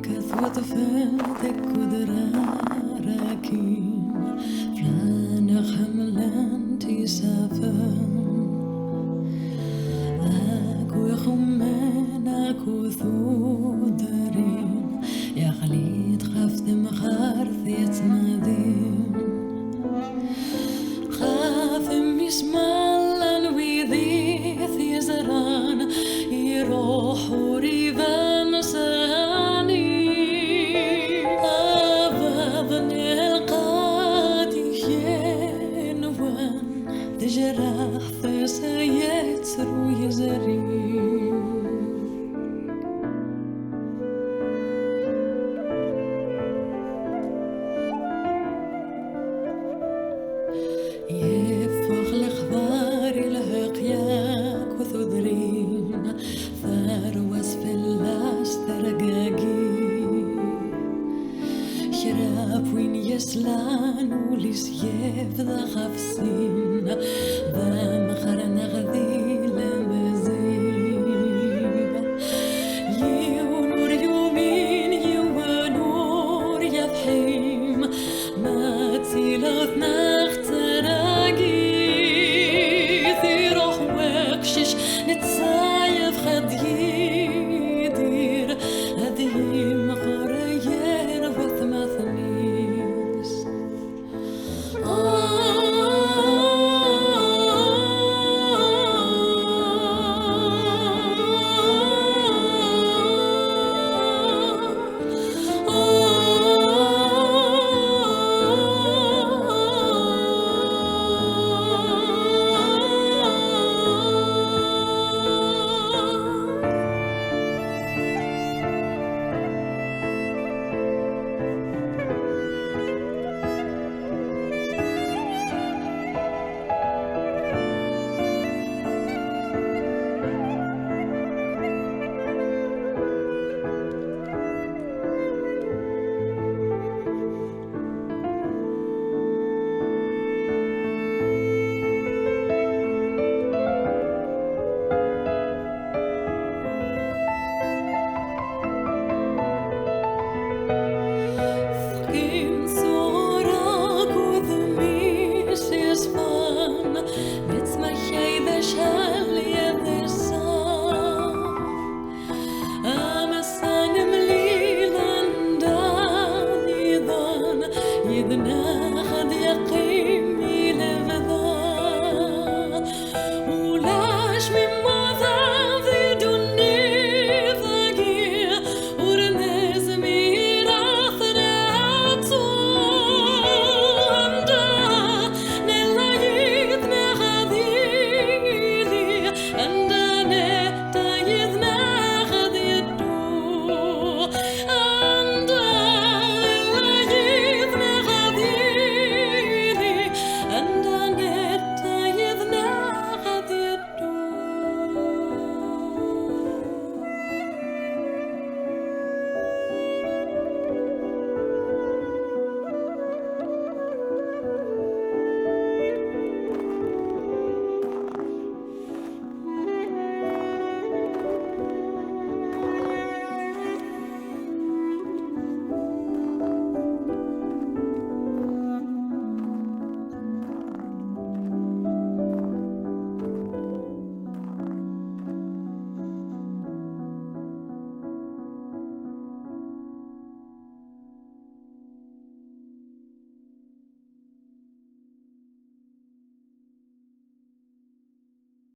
كثوة فاتك ودراراكين فلان حملان تسافن أكو يخمن أكو ثودرين يا خليت خفت مخارث يتمدين خاف مسمالن ويذيث يزران يروح وريفان ساني أبابن القادي ينوان تجرح ثسايتر ويزرين يفخ الأخبار الهقياك وثدرين ثار وصف اللاس ترقاقي شراب وين يسلان ولسيف ذا خفسين ذا مخرن غذي لمزيب يونور يومين يونور يفحيم ما تيلوثنا نتسايف خد يدير هذه مقرير وثمثميس the night.